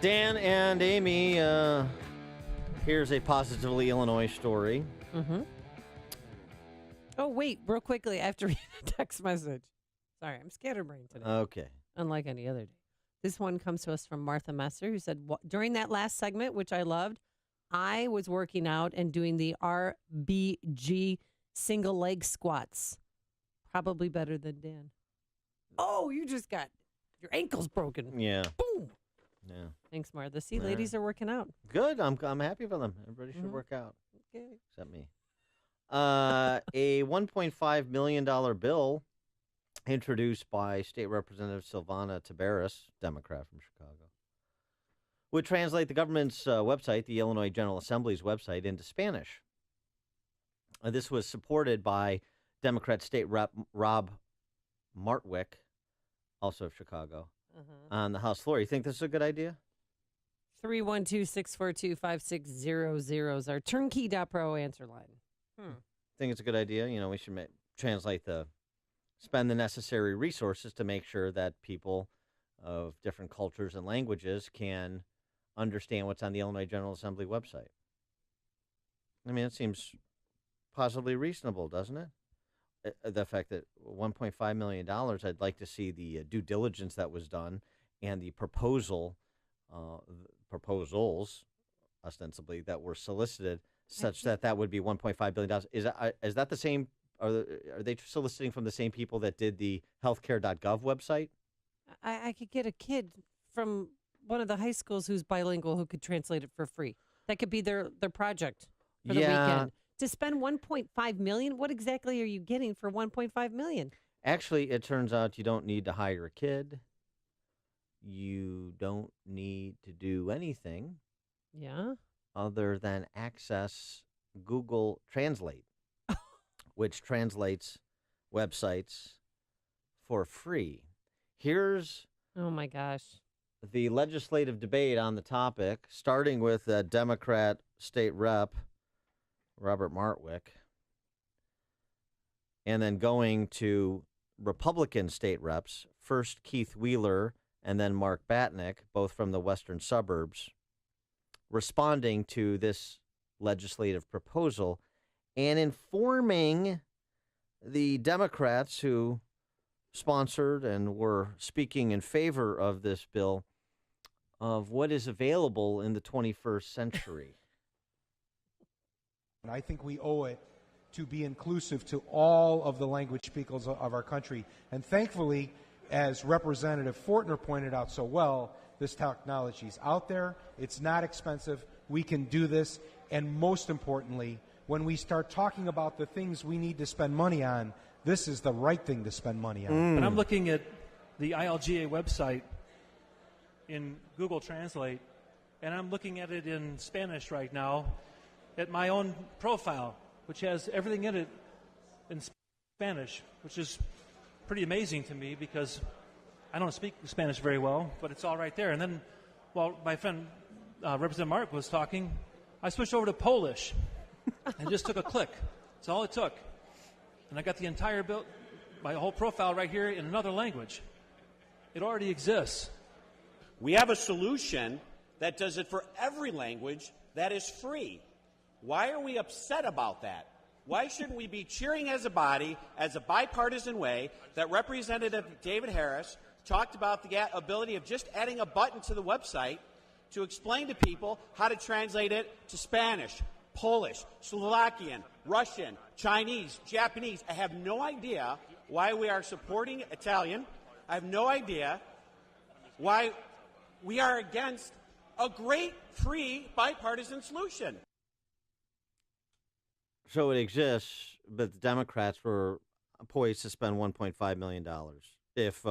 Dan and Amy, here's a positively Illinois story. Mm-hmm. Oh, wait, real quickly, I have to read a text message. Sorry, I'm scatterbrained today. Okay. Unlike any other day. This one comes to us from Martha Messer, who said, during that last segment, which I loved, I was working out and doing the RBG single leg squats. Probably better than Dan. Oh, you just got your ankles broken. Yeah. Boom. Yeah. Thanks, Martha. See, ladies are working out. Good. I'm happy for them. Everybody should work out. Okay. Except me. A $1.5 million bill introduced by State Representative Silvana Taveras, Democrat from Chicago, would translate the government's website, the Illinois General Assembly's website, into Spanish. This was supported by Democrat State Rep Rob Martwick, also of Chicago, on the House floor. You think this is a good idea? 312-642-5600 is our turnkey.pro answer line. Think it's a good idea? You know, we should spend the necessary resources to make sure that people of different cultures and languages can understand what's on the Illinois General Assembly website. I mean, it seems possibly reasonable, doesn't it? The fact that $1.5 million, I'd like to see the due diligence that was done and the proposals, ostensibly, that were solicited, such that would be $1.5 billion. Is that the same? Are they soliciting from the same people that did the healthcare.gov website? I could get a kid from one of the high schools who's bilingual who could translate it for free. That could be their project for the weekend. To spend $1.5 million, what exactly are you getting for $1.5 million? Actually, it turns out you don't need to hire a kid. You don't need to do anything. Yeah. Other than access Google Translate, which translates websites for free. Here's oh my gosh, the legislative debate on the topic, starting with Democrat State Rep Robert Martwick, and then going to Republican state reps, first Keith Wheeler and then Mark Batnick, both from the western suburbs, responding to this legislative proposal and informing the Democrats who sponsored and were speaking in favor of this bill of what is available in the 21st century. And I think we owe it to be inclusive to all of the language speakers of our country. And thankfully, as Representative Fortner pointed out so well, this technology is out there. It's not expensive. We can do this. And most importantly, when we start talking about the things we need to spend money on, this is the right thing to spend money on. But I'm looking at the ILGA website in Google Translate, and I'm looking at it in Spanish right now at my own profile, which has everything in it in Spanish, which is pretty amazing to me because I don't speak Spanish very well, but it's all right there. And then while my friend Representative Mark was talking, I switched over to Polish and just took a click. That's all it took. And I got the entire bill, my whole profile right here in another language. It already exists. We have a solution that does it for every language that is free. Why are we upset about that? Why shouldn't we be cheering as a body, as a bipartisan way, that Representative David Harris talked about the ability of just adding a button to the website to explain to people how to translate it to Spanish, Polish, Slovakian, Russian, Chinese, Japanese. I have no idea why we are supporting Italian. I have no idea why we are against a great free bipartisan solution. So it exists, but the Democrats were poised to spend $1.5 million if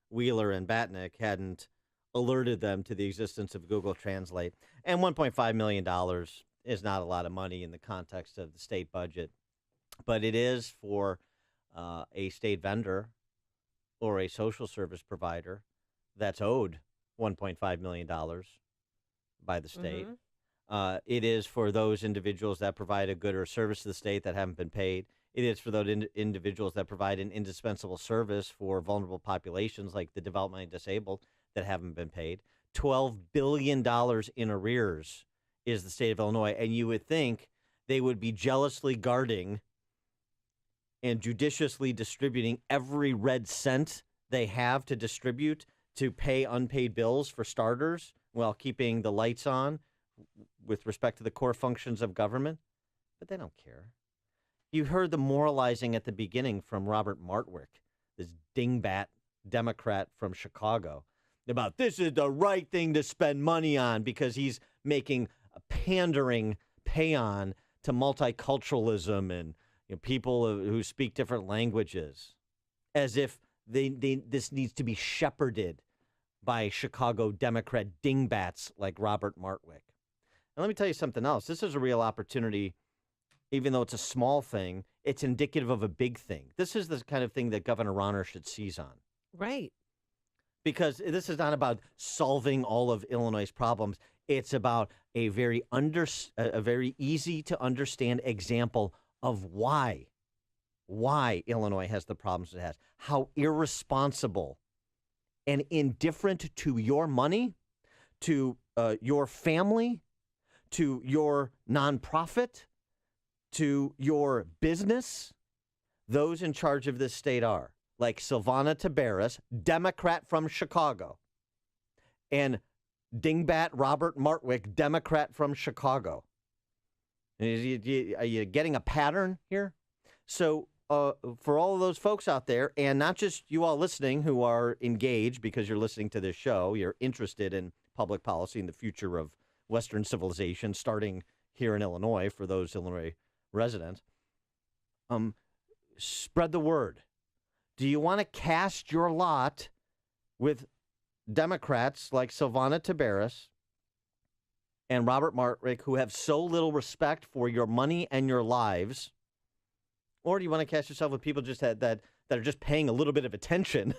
Wheeler and Batnick hadn't alerted them to the existence of Google Translate. And $1.5 million is not a lot of money in the context of the state budget, but it is for a state vendor or a social service provider that's owed $1.5 million by the state. It is for those individuals that provide a good or service to the state that haven't been paid. It is for those individuals that provide an indispensable service for vulnerable populations like the developmentally disabled that haven't been paid. $12 billion in arrears is the state of Illinois. And you would think they would be jealously guarding and judiciously distributing every red cent they have to distribute to pay unpaid bills for starters while keeping the lights on with respect to the core functions of government. But they don't care. You heard the moralizing at the beginning from Robert Martwick, this dingbat Democrat from Chicago, about this is the right thing to spend money on because he's making a pandering pay-on to multiculturalism and people who speak different languages, as if this needs to be shepherded by Chicago Democrat dingbats like Robert Martwick. And let me tell you something else. This is a real opportunity. Even though it's a small thing, it's indicative of a big thing. This is the kind of thing that Governor Rauner should seize on. Right. Because this is not about solving all of Illinois' problems. It's about a very easy to understand example of why Illinois has the problems it has, how irresponsible and indifferent to your money, to your family, to your nonprofit, to your business, those in charge of this state are, like Silvana Tabares, Democrat from Chicago, and dingbat Robert Martwick, Democrat from Chicago. Are you getting a pattern here? So for all of those folks out there, and not just you all listening who are engaged because you're listening to this show, you're interested in public policy and the future of Western civilization, starting here in Illinois for those Illinois residents, spread the word. Do you want to cast your lot with Democrats like Silvana Tabares and Robert Martwick, who have so little respect for your money and your lives? Or do you want to cast yourself with people just that are just paying a little bit of attention,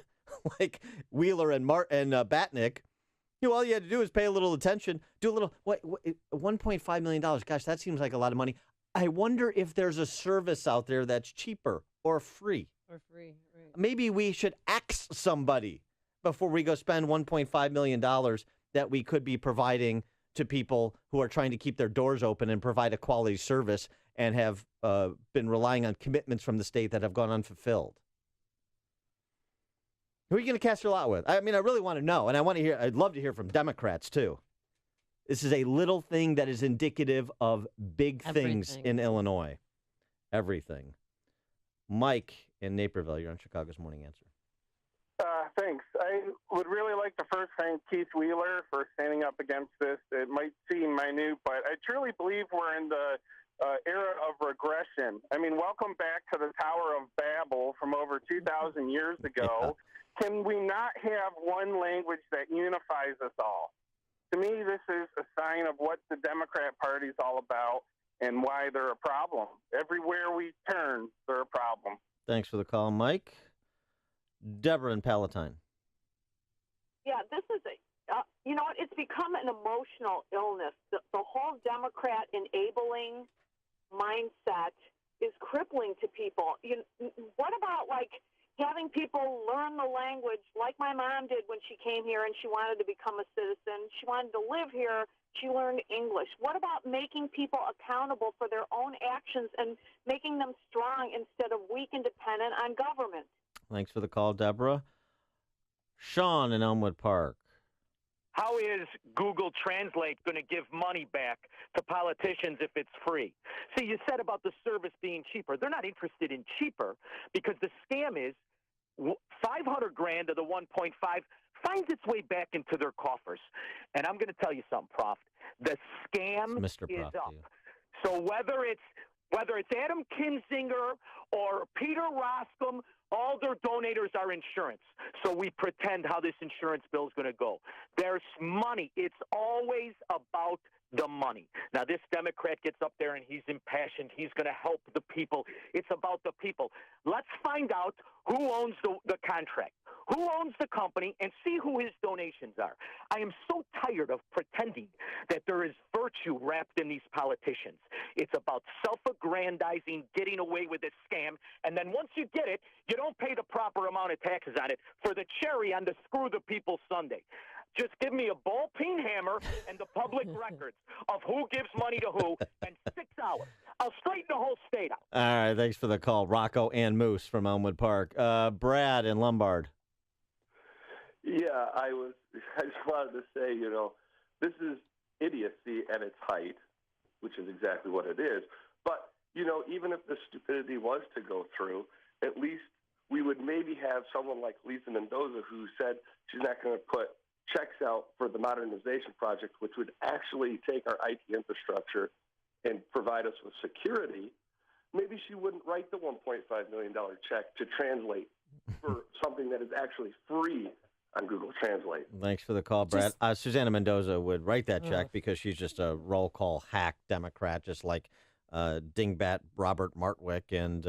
like Wheeler and Batnick? All you had to do is pay a little attention, do a little, $1.5 million. Gosh, that seems like a lot of money. I wonder if there's a service out there that's cheaper or free. Or free, right. Maybe we should axe somebody before we go spend $1.5 million that we could be providing to people who are trying to keep their doors open and provide a quality service and have been relying on commitments from the state that have gone unfulfilled. Who are you going to cast your lot with? I mean, I really want to know, and I'd love to hear from Democrats, too. This is a little thing that is indicative of big things in Illinois. Everything. Mike in Naperville, you're on Chicago's Morning Answer. Thanks. I would really like to first thank Keith Wheeler for standing up against this. It might seem minute, but I truly believe we're in the era of regression. I mean, welcome back to the Tower of Babel from over 2,000 years ago. Yeah. Can we not have one language that unifies us all? To me, this is a sign of what the Democrat Party is all about and why they're a problem. Everywhere we turn, they're a problem. Thanks for the call, Mike. Deborah in Palatine. Yeah, this is it's become an emotional illness. The whole Democrat enabling mindset is crippling to people. What about, having people learn the language like my mom did when she came here and she wanted to become a citizen? She wanted to live here. She learned English. What about making people accountable for their own actions and making them strong instead of weak and dependent on government? Thanks for the call, Deborah. Sean in Elmwood Park. How is Google Translate going to give money back to politicians if it's free? See, you said about the service being cheaper. They're not interested in cheaper because the scam is $500,000 of the 1.5 finds its way back into their coffers. And I'm going to tell you something, Prof. The scam Mr. is Prof, up. So whether it's Adam Kinzinger or Peter Roscom, all their donators are insurance. So we pretend how this insurance bill is going to go. There's money. It's always about the money. Now, this Democrat gets up there and he's impassioned. He's going to help the people. It's about the people. Let's find out who owns the contract, who owns the company, and see who his donations are. I am so tired of pretending that there is virtue wrapped in these politicians. It's about self-aggrandizing, getting away with this scam, and then once you get it, you don't pay the proper amount of taxes on it for the cherry on the screw the people Sunday. Just give me a ball peen hammer and the public records of who gives money to who, and 6 hours. I'll straighten the whole state out. All right, thanks for the call, Rocco and Moose from Elmwood Park. Brad in Lombard. Yeah, I just wanted to say, this is idiocy at its height, which is exactly what it is. But, even if the stupidity was to go through, at least we would maybe have someone like Lisa Mendoza who said she's not going to put checks out for the modernization project, which would actually take our IT infrastructure and provide us with security. Maybe she wouldn't write the $1.5 million check to translate for something that is actually free on Google Translate. Thanks for the call, Brad. Susanna Mendoza would write that check because she's just a roll call hack Democrat, just like dingbat Robert Martwick and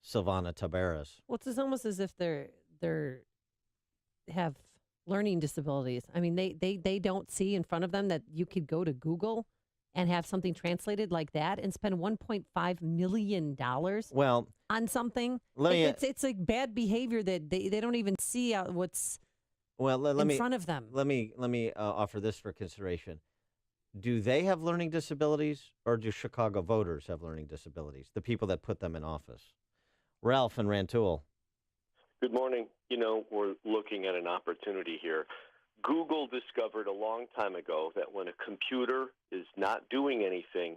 Silvana Taveras. Well, it's almost as if they're have learning disabilities. I mean, they don't see in front of them that you could go to Google and have something translated like that and spend $1.5 million on something. It's a bad behavior that they don't even see what's in front of them. Let me offer this for consideration. Do they have learning disabilities, or do Chicago voters have learning disabilities, the people that put them in office? Ralph and Rantoul. Good morning. We're looking at an opportunity here. Google discovered a long time ago that when a computer is not doing anything,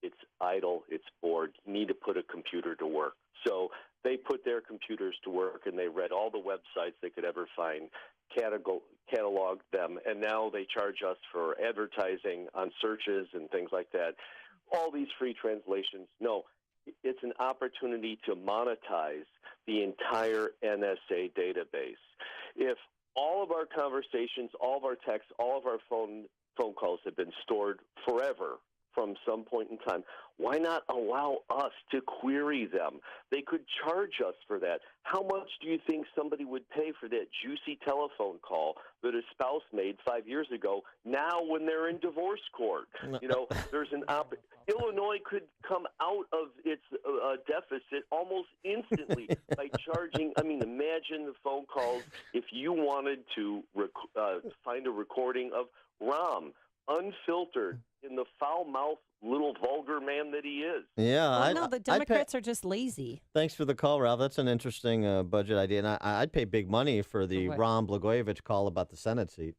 it's idle, it's bored. You need to put a computer to work. So they put their computers to work, and they read all the websites they could ever find, cataloged them, and now they charge us for advertising on searches and things like that. All these free translations. No, it's an opportunity to monetize the entire NSA database. If all of our conversations, all of our texts, all of our phone calls have been stored forever from some point in time, why not allow us to query them? They could charge us for that. How much do you think somebody would pay for that juicy telephone call that a spouse made 5 years ago, now when they're in divorce court? There's Illinois could come out of its deficit almost instantly by charging. Imagine the phone calls if you wanted to find a recording of Rahm, unfiltered, in the foul-mouthed little vulgar man that he is. Yeah, no, the Democrats are just lazy. Thanks for the call, Ralph. That's an interesting budget idea, and I'd pay big money for the Ron Blagojevich call about the Senate seat.